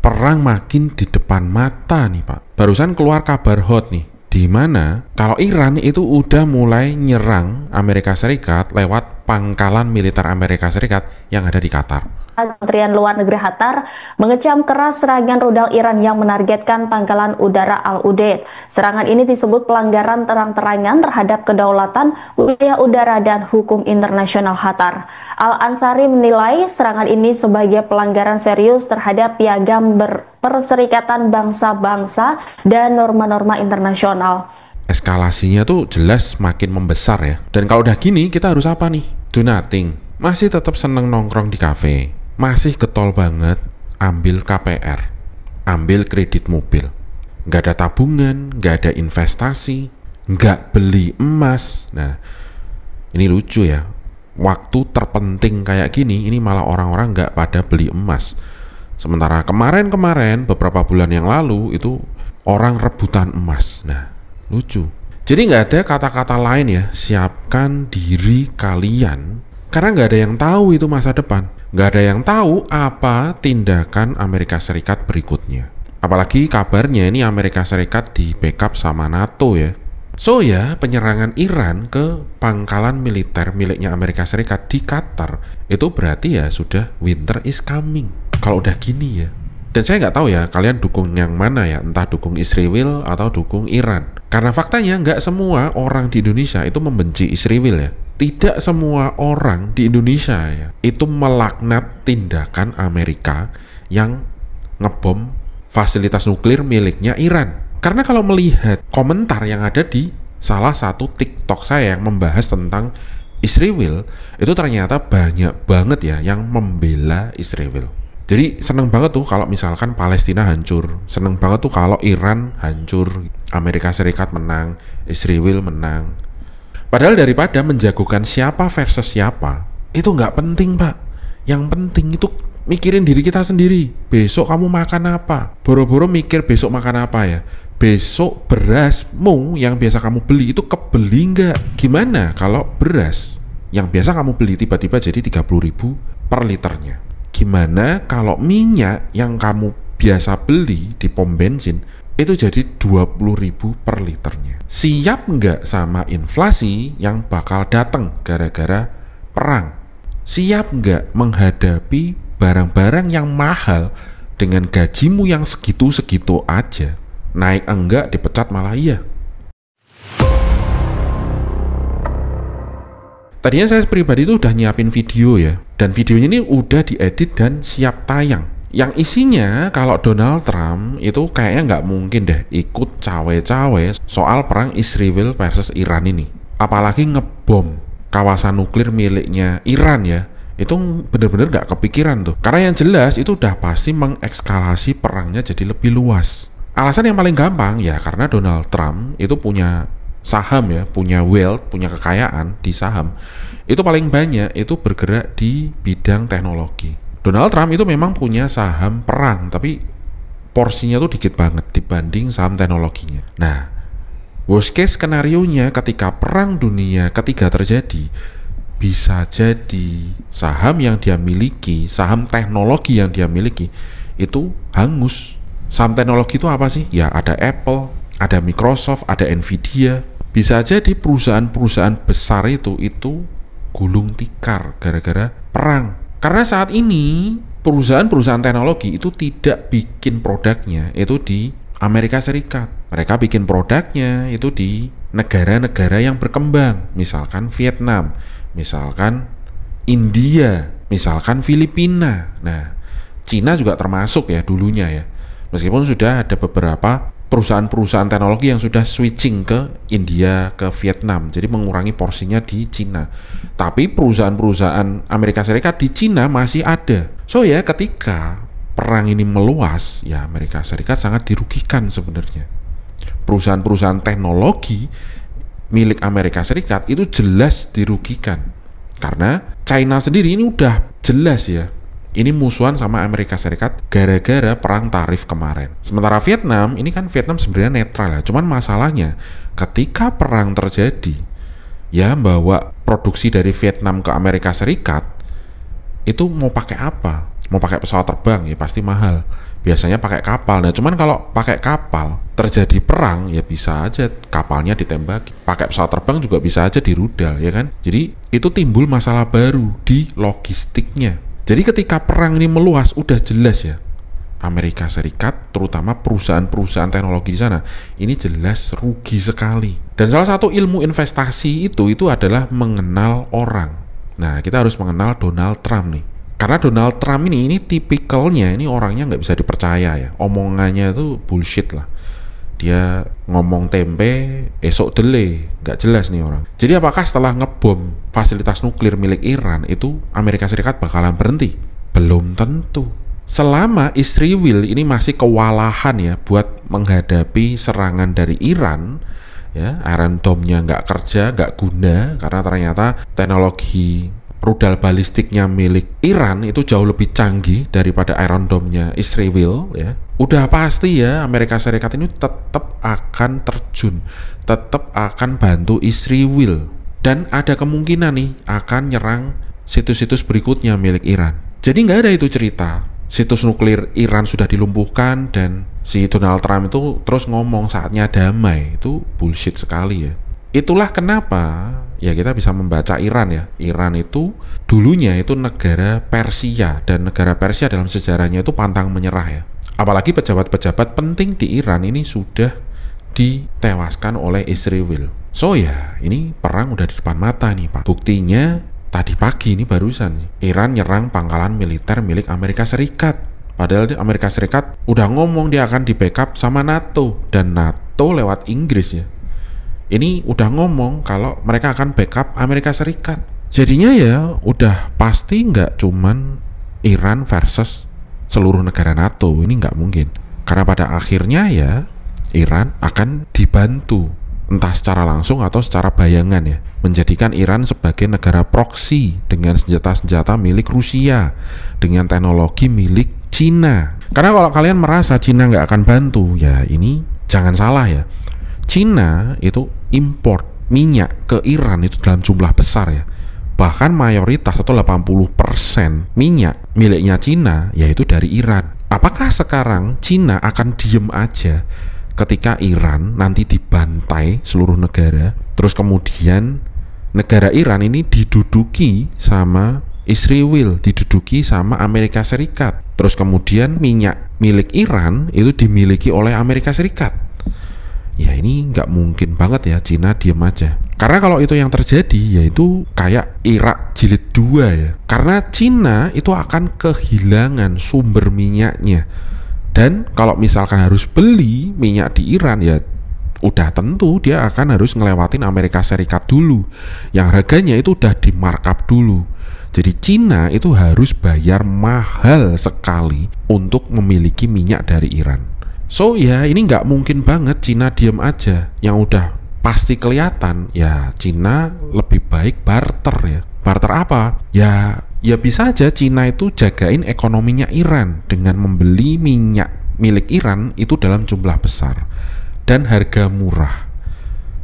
perang makin di depan mata nih Pak. Barusan keluar kabar hot nih, di mana kalau Iran itu udah mulai nyerang Amerika Serikat lewat pangkalan militer Amerika Serikat yang ada di Qatar. Kementerian Luar Negeri Qatar mengecam keras serangan rudal Iran yang menargetkan pangkalan udara Al-Udeid. Serangan ini disebut pelanggaran terang-terangan terhadap kedaulatan, wilayah udara, dan hukum internasional Qatar. Al-Ansari menilai serangan ini sebagai pelanggaran serius terhadap piagam Perserikatan Bangsa-Bangsa dan norma-norma internasional. Eskalasinya tuh jelas makin membesar ya. Dan kalau udah gini, kita harus apa nih? Do nothing. Masih tetap seneng nongkrong di kafe. Masih getol banget ambil KPR, ambil kredit mobil. Nggak ada tabungan, nggak ada investasi, nggak beli emas. Nah, ini lucu ya. Waktu terpenting kayak gini, ini malah orang-orang nggak pada beli emas. Sementara kemarin-kemarin, beberapa bulan yang lalu, itu orang rebutan emas. Nah, lucu. Jadi nggak ada kata-kata lain ya, siapkan diri kalian. Karena nggak ada yang tahu itu masa depan. Nggak ada yang tahu apa tindakan Amerika Serikat berikutnya. Apalagi kabarnya ini Amerika Serikat di backup sama NATO ya. So ya, penyerangan Iran ke pangkalan militer miliknya Amerika Serikat di Qatar itu berarti ya sudah winter is coming. Kalau udah gini ya. Dan saya nggak tahu ya, kalian dukung yang mana ya, entah dukung Israel atau dukung Iran. Karena faktanya nggak semua orang di Indonesia itu membenci Israel ya. Tidak semua orang di Indonesia ya itu melaknat tindakan Amerika yang ngebom fasilitas nuklir miliknya Iran. Karena kalau melihat komentar yang ada di salah satu TikTok saya yang membahas tentang Israel, itu ternyata banyak banget ya yang membela Israel. Jadi seneng banget tuh kalau misalkan Palestina hancur, seneng banget tuh kalau Iran hancur, Amerika Serikat menang, Israel menang. Padahal daripada menjagokan siapa versus siapa, itu nggak penting Pak. Yang penting itu mikirin diri kita sendiri. Besok kamu makan apa? Boro-boro mikir besok makan apa ya. Besok berasmu yang biasa kamu beli itu kebeli nggak? Gimana kalau beras yang biasa kamu beli tiba-tiba jadi 30.000 per liternya? Gimana kalau minyak yang kamu biasa beli di pom bensin itu jadi 20.000 per liternya? Siap nggak sama inflasi yang bakal datang gara-gara perang? Siap nggak menghadapi barang-barang yang mahal dengan gajimu yang segitu-segitu aja? Naik enggak, dipecat malah iya. Tadinya saya pribadi itu udah nyiapin video ya, dan videonya ini udah diedit dan siap tayang. Yang isinya kalau Donald Trump itu kayaknya nggak mungkin deh ikut cawe-cawe soal perang Israel versus Iran ini. Apalagi ngebom kawasan nuklir miliknya Iran ya. Itu bener-bener nggak kepikiran tuh. Karena yang jelas itu udah pasti mengekskalasi perangnya jadi lebih luas. Alasan yang paling gampang ya karena Donald Trump itu punya saham ya, punya wealth, punya kekayaan di saham. Itu paling banyak itu bergerak di bidang teknologi. Donald Trump itu memang punya saham perang, tapi porsinya tuh dikit banget dibanding saham teknologinya. Nah, worst case skenario-nya ketika perang dunia ketiga terjadi, bisa jadi saham yang dia miliki, saham teknologi yang dia miliki, itu hangus. Saham teknologi itu apa sih? Ya ada Apple, ada Microsoft, ada Nvidia. Bisa jadi perusahaan-perusahaan besar itu gulung tikar gara-gara perang. Karena saat ini perusahaan-perusahaan teknologi itu tidak bikin produknya itu di Amerika Serikat. Mereka bikin produknya itu di negara-negara yang berkembang, misalkan Vietnam, misalkan India, misalkan Filipina. Nah, Cina juga termasuk ya dulunya ya. Meskipun sudah ada beberapa perusahaan-perusahaan teknologi yang sudah switching ke India, ke Vietnam, jadi mengurangi porsinya di Cina. Tapi perusahaan-perusahaan Amerika Serikat di Cina masih ada. So ya ketika perang ini meluas, ya Amerika Serikat sangat dirugikan sebenarnya. Perusahaan-perusahaan teknologi milik Amerika Serikat itu jelas dirugikan. Karena China sendiri ini udah jelas ya, ini musuhan sama Amerika Serikat gara-gara perang tarif kemarin. Sementara Vietnam, ini kan Vietnam sebenarnya netral ya. Cuman masalahnya ketika perang terjadi, ya bawa produksi dari Vietnam ke Amerika Serikat, itu mau pakai apa? Mau pakai pesawat terbang ya pasti mahal. biasanya pakai kapal. Nah, cuman kalau pakai kapal terjadi perang ya bisa aja kapalnya ditembaki. Pakai pesawat terbang juga bisa aja dirudal, ya kan? Jadi itu timbul masalah baru di logistiknya. Jadi ketika perang ini meluas, udah jelas ya, Amerika Serikat, terutama perusahaan-perusahaan teknologi di sana, ini jelas rugi sekali. Dan salah satu ilmu investasi itu adalah mengenal orang. Nah, kita harus mengenal Donald Trump nih. Karena Donald Trump ini tipikalnya, ini orangnya nggak bisa dipercaya ya. Omongannya itu bullshit lah. Dia ngomong tempe, esok dele, nggak jelas nih orang. Jadi apakah setelah ngebom fasilitas nuklir milik Iran, itu Amerika Serikat bakalan berhenti? Belum tentu. Selama Israel ini masih kewalahan ya buat menghadapi serangan dari Iran, ya, Iron Dome-nya nggak kerja, nggak guna, karena ternyata teknologi rudal balistiknya milik Iran itu jauh lebih canggih daripada Iron Dome-nya Israel, ya. Udah pasti ya Amerika Serikat ini tetap akan terjun, tetap akan bantu Israel, dan ada kemungkinan nih akan nyerang situs-situs berikutnya milik Iran. Jadi nggak ada itu cerita situs nuklir Iran sudah dilumpuhkan dan si Donald Trump itu terus ngomong saatnya damai. Itu bullshit sekali ya. Itulah kenapa ya kita bisa membaca Iran ya. Iran itu dulunya itu negara Persia, dan negara Persia dalam sejarahnya itu pantang menyerah ya. Apalagi pejabat-pejabat penting di Iran ini sudah ditewaskan oleh Israel. So ya, ini perang udah di depan mata nih Pak. Buktinya tadi pagi ini barusan Iran nyerang pangkalan militer milik Amerika Serikat. Padahal Amerika Serikat udah ngomong dia akan di-backup sama NATO, dan NATO lewat Inggris ya. Ini udah ngomong kalau mereka akan backup Amerika Serikat. Jadinya ya udah pasti nggak cuman Iran versus seluruh negara NATO, ini nggak mungkin. Karena pada akhirnya ya Iran akan dibantu, entah secara langsung atau secara bayangan ya, menjadikan Iran sebagai negara proksi dengan senjata-senjata milik Rusia, dengan teknologi milik Cina. Karena kalau kalian merasa Cina nggak akan bantu, ya ini jangan salah ya. Cina itu import minyak ke Iran itu dalam jumlah besar ya. Bahkan mayoritas atau 80% minyak miliknya Cina yaitu dari Iran. Apakah sekarang Cina akan diem aja ketika Iran nanti dibantai seluruh negara, terus kemudian negara Iran ini diduduki sama Israel, diduduki sama Amerika Serikat, terus kemudian minyak milik Iran itu dimiliki oleh Amerika Serikat? Ya ini nggak mungkin banget ya Cina diem aja. Karena kalau itu yang terjadi, yaitu kayak Irak jilid 2 ya. Karena Cina itu akan kehilangan sumber minyaknya. Dan kalau misalkan harus beli minyak di Iran, ya udah tentu dia akan harus ngelewatin Amerika Serikat dulu, yang harganya itu udah di markup dulu. Jadi Cina itu harus bayar mahal sekali untuk memiliki minyak dari Iran. So ya ini nggak mungkin banget Cina diem aja. Yang udah pasti kelihatan ya Cina lebih baik barter ya. Barter apa? Ya bisa aja Cina itu jagain ekonominya Iran dengan membeli minyak milik Iran itu dalam jumlah besar dan harga murah.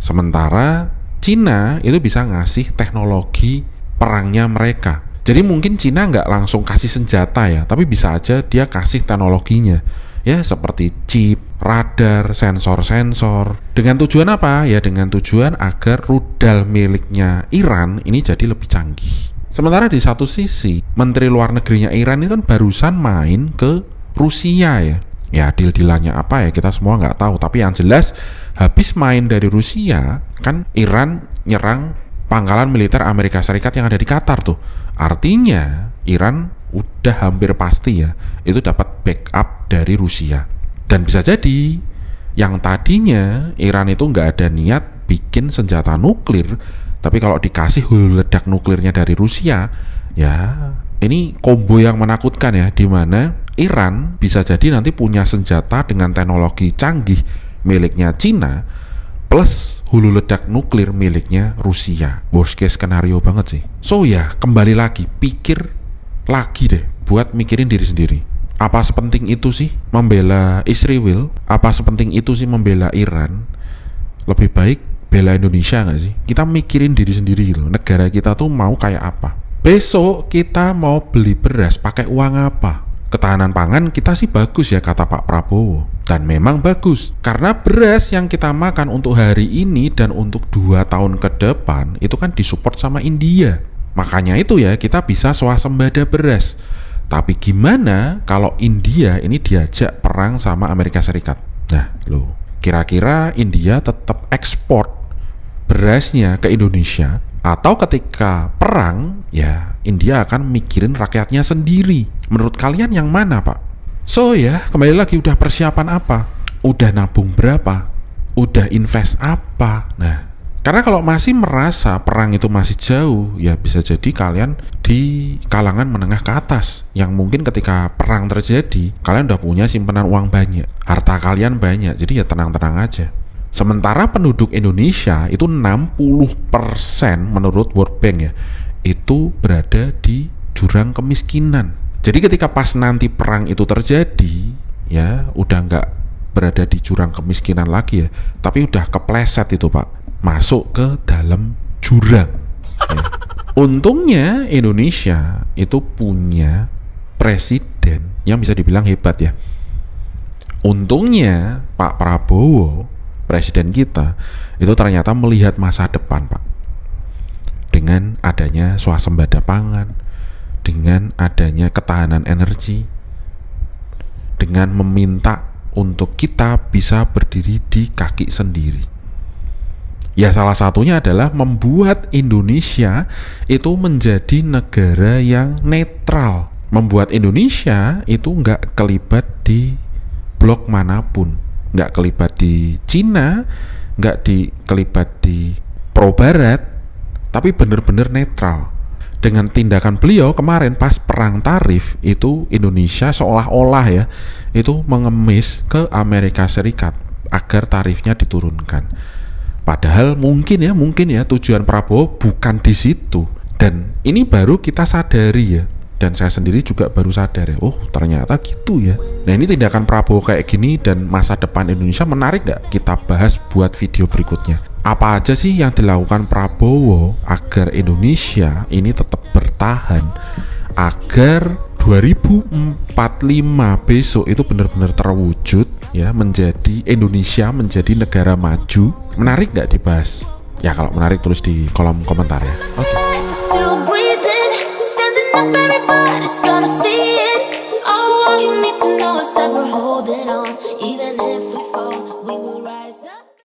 Sementara Cina itu bisa ngasih teknologi perangnya mereka. Jadi mungkin Cina nggak langsung kasih senjata ya, tapi bisa aja dia kasih teknologinya. Ya seperti chip, radar, sensor-sensor. Dengan tujuan apa? Ya dengan tujuan agar rudal miliknya Iran ini jadi lebih canggih. Sementara di satu sisi, Menteri Luar Negerinya Iran itu kan barusan main ke Rusia ya. Ya deal-dealannya apa ya kita semua nggak tahu. Tapi yang jelas habis main dari Rusia, kan Iran nyerang pangkalan militer Amerika Serikat yang ada di Qatar tuh. Artinya Iran udah hampir pasti ya itu dapat backup dari Rusia. Dan bisa jadi yang tadinya Iran itu nggak ada niat bikin senjata nuklir, tapi kalau dikasih hulu ledak nuklirnya dari Rusia, ya ini combo yang menakutkan ya, dimana Iran bisa jadi nanti punya senjata dengan teknologi canggih miliknya Cina plus hulu ledak nuklir miliknya Rusia. Worst case skenario banget sih. So ya kembali lagi, pikir lagi deh buat mikirin diri sendiri. Apa sepenting itu sih membela Israel? Apa sepenting itu sih membela Iran? Lebih baik bela Indonesia nggak sih? Kita mikirin diri sendiri gitu. Negara kita tuh mau kayak apa? Besok kita mau beli beras pakai uang apa? Ketahanan pangan kita sih bagus ya kata Pak Prabowo. Dan memang bagus, karena beras yang kita makan untuk hari ini dan untuk 2 tahun ke depan itu kan disupport sama India. Makanya itu ya kita bisa swasembada beras. Tapi gimana kalau India ini diajak perang sama Amerika Serikat? Nah loh, kira-kira India tetap ekspor berasnya ke Indonesia, atau ketika perang ya India akan mikirin rakyatnya sendiri? Menurut kalian yang mana Pak? So ya kembali lagi, udah persiapan apa? Udah nabung berapa? Udah invest apa? Nah, karena kalau masih merasa perang itu masih jauh, ya bisa jadi kalian di kalangan menengah ke atas yang mungkin ketika perang terjadi kalian udah punya simpanan uang banyak, harta kalian banyak, jadi ya tenang-tenang aja. Sementara penduduk Indonesia itu 60% menurut World Bank ya, itu berada di jurang kemiskinan. Jadi ketika pas nanti perang itu terjadi, ya udah nggak berada di jurang kemiskinan lagi ya, tapi udah kepleset itu Pak, masuk ke dalam jurang. Ya. Untungnya Indonesia itu punya presiden yang bisa dibilang hebat ya. Untungnya Pak Prabowo, presiden kita, itu ternyata melihat masa depan Pak. Dengan adanya swasembada pangan, dengan adanya ketahanan energi, dengan meminta untuk kita bisa berdiri di kaki sendiri. Ya salah satunya adalah membuat Indonesia itu menjadi negara yang netral. Membuat Indonesia itu nggak kelibat di blok manapun, nggak kelibat di Cina, nggak kelibat di pro barat, tapi benar-benar netral. Dengan tindakan beliau kemarin pas perang tarif itu, Indonesia seolah-olah ya itu mengemis ke Amerika Serikat agar tarifnya diturunkan. Padahal mungkin ya tujuan Prabowo bukan di situ. Dan ini baru kita sadari ya. Dan saya sendiri juga baru sadar ya, oh ternyata gitu ya. Nah ini tindakan Prabowo kayak gini dan masa depan Indonesia menarik nggak kita bahas buat video berikutnya. Apa aja sih yang dilakukan Prabowo agar Indonesia ini tetap bertahan, agar 2045 besok itu benar-benar terwujud ya, menjadi Indonesia menjadi negara maju. Menarik nggak dibahas? Ya kalau menarik tulis di kolom komentar ya. Oke. Everybody's gonna see it. Oh, all you need to know is that we're holding on.